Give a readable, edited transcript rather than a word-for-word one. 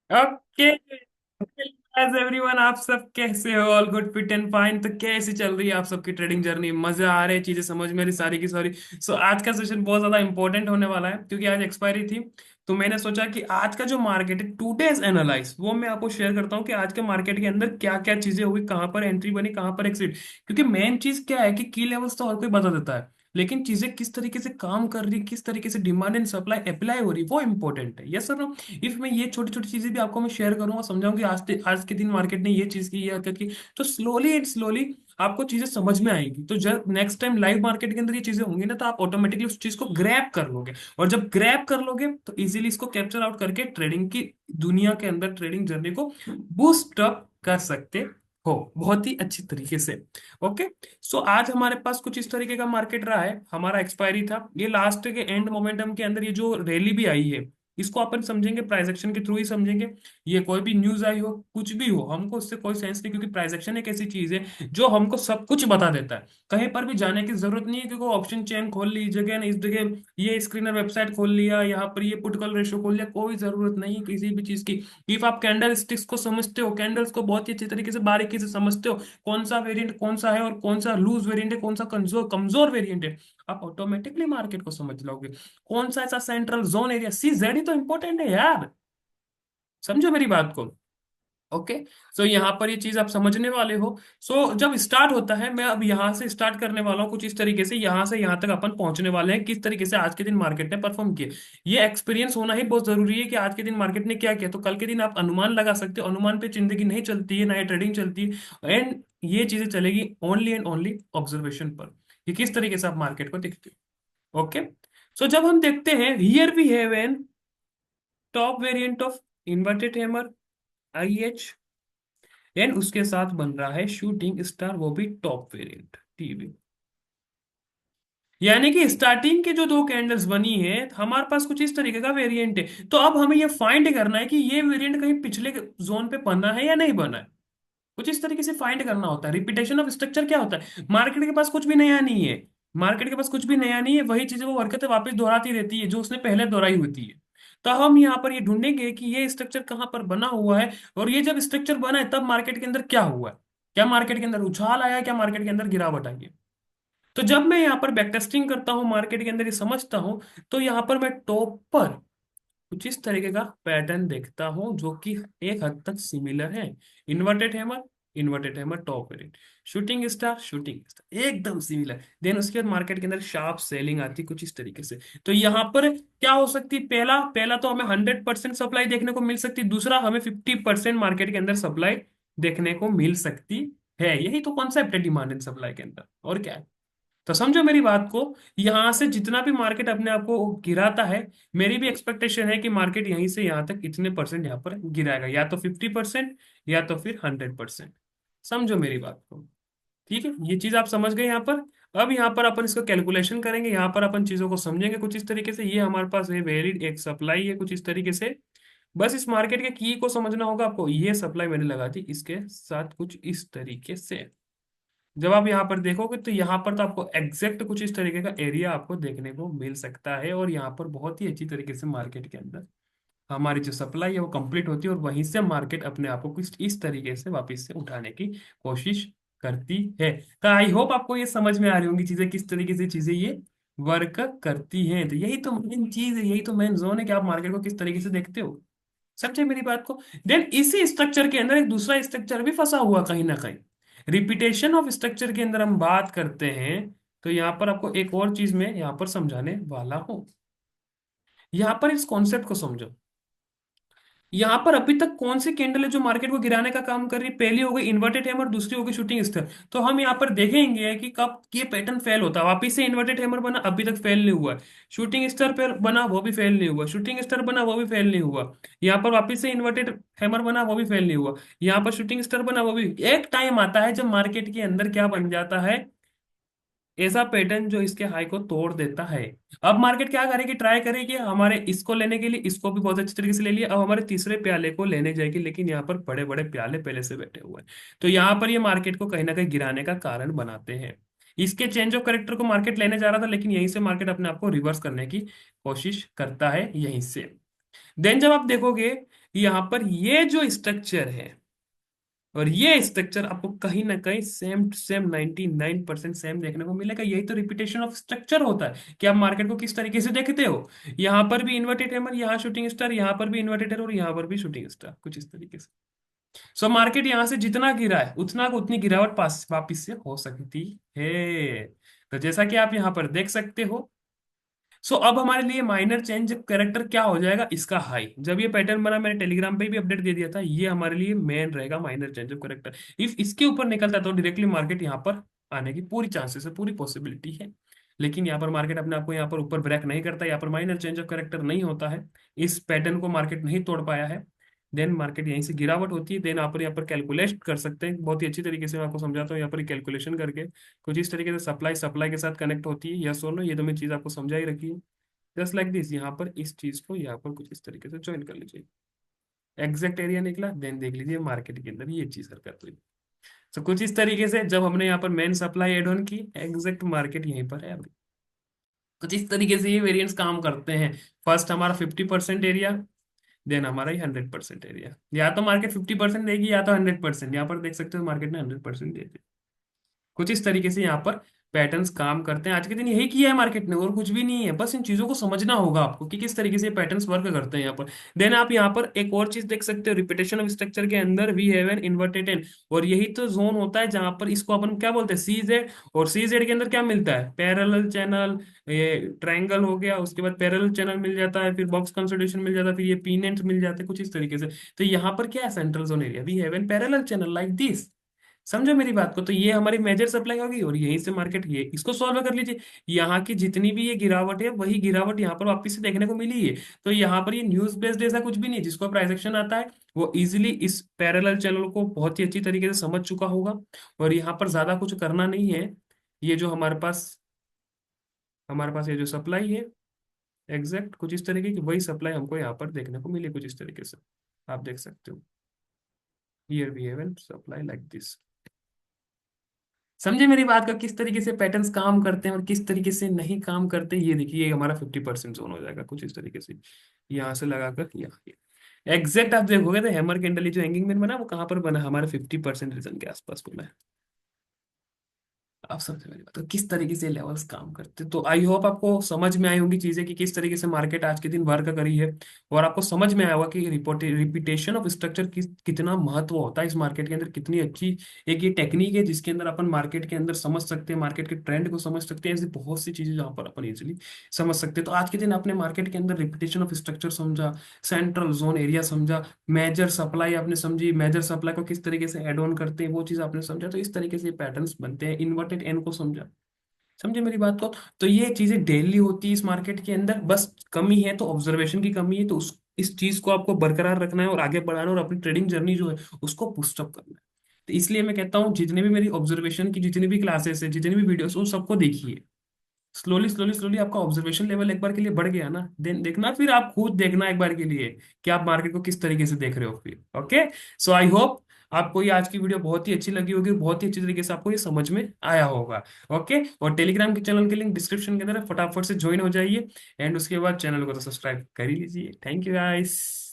Okay. Everyone, आप सब कैसे हो? All good, fit and fine. तो कैसी चल रही है आप सबकी ट्रेडिंग जर्नी? मजा आ रही है? चीजें समझ में आ रही सारी की सारी? सो आज का सेशन बहुत ज्यादा इंपॉर्टेंट होने वाला है क्योंकि आज एक्सपायरी थी। तो मैंने सोचा कि आज का जो मार्केट है, टू डेज एनालाइज, वो मैं आपको शेयर करता हूँ कि आज के मार्केट के अंदर क्या क्या चीजें हुई, कहाँ पर एंट्री बनी, कहाँ पर एक्सिट। क्योंकि मेन चीज क्या है कि की लेवल्स तो हर कोई बता देता है, लेकिन चीजें किस तरीके से काम कर रही, किस तरीके से डिमांड एंड सप्लाई अप्लाई हो रही, वो इंपॉर्टेंट है। Yes sir. इफ मैं ये छोटी छोटी चीजें भी आपको मैं शेयर करूंगा, समझाऊंगी आज के दिन मार्केट ने ये चीज की, ये हरकत की, तो स्लोली एंड स्लोली आपको चीजें समझ में आएंगी। तो जब नेक्स्ट टाइम लाइव मार्केट के अंदर ये चीजें होंगी ना, तो आप ऑटोमेटिकली उस चीज को ग्रैब कर लोगे। और जब ग्रैब कर लोगे तो इजीली इसको कैप्चर आउट करके ट्रेडिंग की दुनिया के अंदर ट्रेडिंग जर्नी को बूस्ट अप कर सकते हो बहुत ही अच्छी तरीके से। ओके। सो आज हमारे पास कुछ इस तरीके का मार्केट रहा है। हमारा एक्सपायरी था, ये लास्ट के एंड मोमेंटम के अंदर ये जो रैली भी आई है, इसको अपन समझेंगे प्राइस एक्शन के थ्रू ही समझेंगे। ये कोई भी न्यूज आई हो, कुछ भी हो, हमको उससे कोई सेंस नहीं, क्योंकि प्राइस एक्शन एक ऐसी चीज है जो हमको सब कुछ बता देता है। कहीं पर भी जाने की जरूरत नहीं है, क्योंकि ऑप्शन चेन खोल ली, जगह इस जगह ये स्क्रीनर वेबसाइट खोल लिया, यहाँ पर ये पुट कॉल रेशो खोल लिया, कोई जरूरत नहीं है किसी भी चीज की। इफ आप कैंडल स्टिक्स को समझते हो, कैंडल्स को बहुत ही अच्छी तरीके से बारीकी से समझते हो, कौन सा वेरिएंट कौन सा है और कौन सा लूज वेरिएंट है, कौन सा कमजोर कमजोर वेरिएंट है, आप ऑटोमेटिकली मार्केट को समझ लोगे। कौन सा ऐसा सेंट्रल जोन एरिया, सी जेड ही तो इंपॉर्टेंट है यार। समझो मेरी बात को। ओके। सो यहाँ पर ये चीज आप समझने वाले हो। सो जब स्टार्ट होता है, मैं अब यहाँ से स्टार्ट करने वाला हूँ कुछ इस तरीके से, यहाँ से यहाँ तक अपन पहुंचने वाले हैं, किस तरीके से आज के दिन मार्केट ने परफॉर्म किया। ये एक्सपीरियंस होना ही बहुत जरूरी है कि आज के दिन मार्केट ने क्या किया, तो कल के दिन आप अनुमान लगा सकते हो। अनुमान पे जिंदगी नहीं चलती है, ना ही ट्रेडिंग चलती है। एंड ये चीजें चलेगी ओनली एंड ओनली ऑब्जर्वेशन पर, कि किस तरीके से आप मार्केट को देखते हो। ओके। सो जब हम देखते हैं, here we have an top variant of inverted hammer, IH, and उसके साथ बन रहा है शूटिंग स्टार, वो भी टॉप वेरिएंट टीवी। यानी कि स्टार्टिंग के जो दो कैंडल्स बनी है, हमारे पास कुछ इस तरीके का वेरिएंट है। तो अब हमें ये फाइंड करना है कि ये वेरिएंट कहीं पिछले जोन पे बना है या नहीं बना है। कुछ इस तरीके से फाइंड करना होता है। रिपीटेशन ऑफ स्ट्रक्चर क्या होता है? मार्केट के पास कुछ भी नया नहीं है। मार्केट के पास कुछ भी नया नहीं है, वही चीजें वो हरकतें वापस दोहराती रहती है जो उसने पहले दोहराई होती है। तो हम यहाँ पर ये ढूंढेंगे कि ये स्ट्रक्चर कहाँ पर बना हुआ है, और ये जब स्ट्रक्चर बना है तब मार्केट के अंदर क्या हुआ है। क्या मार्केट के अंदर उछाल आया, क्या मार्केट के अंदर गिरावट आई है। तो जब मैं यहाँ पर बैक टेस्टिंग करता हूँ, मार्केट के अंदर ये समझता हूँ, तो यहाँ पर मैं टॉप पर कुछ इस तरीके का पैटर्न देखता हूं जो कि एक हद तक सिमिलर है। Inverted hammer, inverted hammer top variant, shooting star एकदम सिमिलर। देन उसके बाद मार्केट के अंदर शार्प सेलिंग आती कुछ इस तरीके से। तो यहाँ पर क्या हो सकती है? पहला पहला तो हमें 100% सप्लाई देखने को मिल सकती है, दूसरा हमें 50% मार्केट के अंदर सप्लाई देखने को मिल सकती है। यही तो कॉन्सेप्ट है डिमांड एंड सप्लाई के अंदर, और क्या है। तो समझो मेरी बात को। यहां से जितना भी मार्केट अपने आप को गिराता है, मेरी भी एक्सपेक्टेशन है कि मार्केट यहीं से यहां तक इतने परसेंट यहाँ पर गिराएगा, या तो 50% या तो फिर 100%। समझो मेरी बात को। ठीक है, ये चीज आप समझ गए यहाँ पर। अब यहाँ पर अपन इसको कैलकुलेशन करेंगे, यहाँ पर अपन चीजों को समझेंगे कुछ इस तरीके से। ये हमारे पास है वैलिड एक सप्लाई है कुछ इस तरीके से। बस इस मार्केट के की को समझना होगा आपको। ये सप्लाई मैंने लगा दी इसके साथ कुछ इस तरीके से। जब आप यहाँ पर देखोगे तो यहाँ पर तो आपको एग्जैक्ट कुछ इस तरीके का एरिया आपको देखने को मिल सकता है, और यहाँ पर बहुत ही अच्छी तरीके से मार्केट के अंदर हमारी जो सप्लाई है वो कंप्लीट होती है, और वहीं से मार्केट अपने आप को कुछ इस तरीके से वापस से उठाने की कोशिश करती है। तो आई होप आपको ये समझ में आ रही होंगी चीजें, किस तरीके से चीजें ये वर्क करती हैं। तो यही तो मेन चीज है, यही तो मेन जोन है कि आप मार्केट को किस तरीके से देखते हो। समझे मेरी बात को। देन इसी स्ट्रक्चर के अंदर एक दूसरा स्ट्रक्चर भी फंसा हुआ कहीं ना कहीं। रिपीटेशन ऑफ स्ट्रक्चर के अंदर हम बात करते हैं, तो यहां पर आपको एक और चीज मैं यहां पर समझाने वाला हूं। यहां पर इस कॉन्सेप्ट को समझो। यहाँ पर अभी तक कौन सी कैंडल है जो मार्केट को गिराने का काम कर रही है? पहली हो गई इन्वर्टेड हैमर, दूसरी हो गई शूटिंग स्टार। तो हम यहाँ पर देखेंगे कि कब ये पैटर्न फेल होता है। वापिस से इन्वर्टेड हैमर बना, अभी तक फेल नहीं हुआ है। शूटिंग स्टार पर बना, वो भी फेल नहीं हुआ। शूटिंग स्टार बना, वो भी फेल नहीं हुआ। यहाँ पर वापिस से इन्वर्टेड हैमर बना, वो भी फेल नहीं हुआ। यहाँ पर शूटिंग स्टार बना, वो भी। एक टाइम आता है जब मार्केट के अंदर क्या बन जाता है, ऐसा पैटर्न जो इसके हाई को तोड़ देता है। अब मार्केट क्या करेगी? ट्राई करेगी हमारे इसको लेने के लिए, इसको भी बहुत अच्छी तरीके से ले लिया, अब हमारे तीसरे प्याले को लेने जाएगी, लेकिन यहाँ पर बड़े बड़े प्याले पहले से बैठे हुए हैं। तो यहाँ पर ये मार्केट को कहीं ना कहीं गिराने का कारण बनाते हैं। इसके चेंज ऑफ करेक्टर को मार्केट लेने जा रहा था, लेकिन यहीं से मार्केट अपने आप को रिवर्स करने की कोशिश करता है, यहीं से। देन जब आप देखोगे, यहाँ पर ये जो स्ट्रक्चर है और ये स्ट्रक्चर आपको कहीं ना कहीं सेम टू सेम 99% सेम देखने को मिलेगा। यही तो रिपीटेशन ऑफ स्ट्रक्चर होता है कि आप मार्केट को किस तरीके से देखते हो। यहाँ पर भी इन्वर्टेड हैमर, यहाँ शूटिंग स्टार, यहाँ पर भी इन्वर्टेड है और यहाँ पर भी शूटिंग स्टार, कुछ इस तरीके से। सो मार्केट यहाँ से जितना गिरा है उतना को उतनी गिरावट पास वापिस से हो सकती है। तो जैसा कि आप यहाँ पर देख सकते हो, सो अब हमारे लिए माइनर चेंज कैरेक्टर क्या हो जाएगा, इसका हाई। जब ये पैटर्न बना, मैंने टेलीग्राम पे भी अपडेट दे दिया था, ये हमारे लिए मेन रहेगा minor change of character. If इसके ऊपर निकलता तो डायरेक्टली मार्केट यहाँ पर आने की पूरी चांसेस है, पूरी पॉसिबिलिटी है। लेकिन यहाँ पर मार्केट अपने आप को यहाँ पर ऊपर ब्रेक नहीं करता, यहाँ पर माइनर चेंज ऑफ कैरेक्टर नहीं होता है, इस पैटर्न को मार्केट नहीं तोड़ पाया है, देन मार्केट यहीं से गिरावट होती है। देन आप यहाँ पर कैलकुलेट कर सकते हैं बहुत ही अच्छी तरीके से, मैं आपको समझाता हूँ यहाँ पर कैलकुलेशन करके। कुछ इस तरीके से सप्लाई सप्लाई के साथ कनेक्ट होती है, यस और नो, ये तो मैं चीज़ आपको समझा ही रखी है। जस्ट लाइक दिस, यहाँ पर इस चीज को यहाँ पर कुछ इस तरीके से ज्वाइन कर लीजिए, एग्जैक्ट एरिया निकला, देन देख लीजिए मार्केट के अंदर ये चीज हरकत हुई। तो कुछ इस तरीके से जब हमने यहाँ पर मेन सप्लाई एड ऑन की, एग्जैक्ट मार्केट यहीं पर है अभी। कुछ इस तरीके से ये वेरिएंट्स काम करते हैं। फर्स्ट हमारा 50% एरिया, देन हमारा ये 100% एरिया। या तो मार्केट 50% देगी या तो 100%, यहाँ पर देख सकते हो मार्केट ने 100% दे दिया। कुछ इस तरीके से यहाँ पर पैटर्न्स काम करते हैं। आज के दिन यही किया है मार्केट ने, और कुछ भी नहीं है। बस इन चीजों को समझना होगा आपको कि किस तरीके से पैटर्न्स वर्क करते हैं यहाँ पर। देन आप यहाँ पर एक और चीज देख सकते हो, रिपीटेशन ऑफ स्ट्रक्चर के अंदर we have an inverted N, और यही तो जोन होता है जहां पर इसको अपन क्या बोलते हैं, सी जेड। और सी जेड के अंदर क्या मिलता है, पैरेलल चैनल, ये ट्रायंगल हो गया, उसके बाद पैरेलल चैनल मिल जाता है, फिर बॉक्स कंसोलिडेशन मिल जाता है, फिर ये पीनेंट मिल जाते हैं, कुछ इस तरीके से। तो यहाँ पर क्या है, central zone area, we have an parallel channel like this. समझो मेरी बात को। तो ये हमारी मेजर सप्लाई होगी और यहीं से मार्केट, ये इसको सॉल्व कर लीजिए। यहाँ की जितनी भी ये गिरावट है वही गिरावट यहाँ पर वापस से देखने को मिली है। तो यहाँ पर ये न्यूज बेस्ड ऐसा कुछ भी नहीं है। जिसको प्राइस एक्शन आता है वो इजिली इस पैरेलल चैनल को बहुत ही अच्छी तरीके से समझ चुका होगा, और यहाँ पर ज्यादा कुछ करना नहीं है। ये जो हमारे पास ये जो सप्लाई है, एग्जैक्ट कुछ इस तरीके की वही सप्लाई हमको यहाँ पर देखने को मिली, कुछ इस तरीके से आप देख सकते हो। Here we have an supply like this. समझे मेरी बात का, किस तरीके से पैटर्न्स काम करते हैं और किस तरीके से नहीं काम करते। ये देखिए, ये हमारा 50% जोन हो जाएगा कुछ इस तरीके से, यहाँ से लगाकर यहाँ। एग्जैक्ट आप देखोगे तो हैमर कैंडल जो हैंगिंग मैन बना वो कहाँ पर बना, हमारे 50% रीजन के आसपास बना है। आप समझे मेरी बात, तो किस तरीके से लेवल्स काम करते हैं। तो आई होप आपको समझ में आई होंगी चीजें कि किस तरीके से मार्केट आज के दिन वर्क करी है, और आपको समझ में आया होगा कि रिपीटेशन ऑफ स्ट्रक्चर कितना महत्व होता है इस मार्केट के अंदर। कितनी अच्छी एक ये टेक्निक है जिसके अंदर अपन मार्केट के अंदर समझ सकते हैं, मार्केट के ट्रेंड को समझ सकते हैं। ऐसी बहुत सी चीजें जहाँ पर अपन इजिली समझ सकते हैं। तो आज के दिन आपने मार्केट के अंदर रिपीटेशन ऑफ स्ट्रक्चर समझा, सेंट्रल जोन एरिया समझा, मेजर सप्लाई आपने समझी, मेजर सप्लाई को किस तरीके से एड ऑन करते हैं वो चीज आपने समझा। तो इस तरीके से पैटर्न्स बनते हैं, इन्वर्टेड एन को समझा। समझे मेरी बात को। तो ये चीजें डेली होती है इस मार्केट के अंदर, बस कमी है तो ऑब्जर्वेशन की कमी है। तो उस इस चीज को आपको बरकरार रखना है और आगे बढ़ाना है, और अपनी ट्रेडिंग जर्नी जो है उसको बूस्टअप करना है। तो इसलिए मैं कहता हूँ जितने भी मेरी ऑब्जर्वेशन की जितनी भी क्लासेस है, जितनी भी वीडियोस, उन सबको देखिए। स्लोली स्लोली स्लोली आपका ऑब्जर्वेशन लेवल एक बार के लिए बढ़ गया ना, देन देखना, फिर आप खुद देखना एक बार के लिए कि आप मार्केट को किस तरीके से देख रहे हो फिर। ओके, सो आई होप आपको ये आज की वीडियो बहुत ही अच्छी लगी होगी, बहुत ही अच्छी तरीके से आपको ये समझ में आया होगा। ओके, और टेलीग्राम के चैनल के लिंक डिस्क्रिप्शन के अंदर है, फटाफट से ज्वाइन हो जाइए, एंड उसके बाद चैनल को तो सब्सक्राइब कर ही लीजिए। Thank you guys.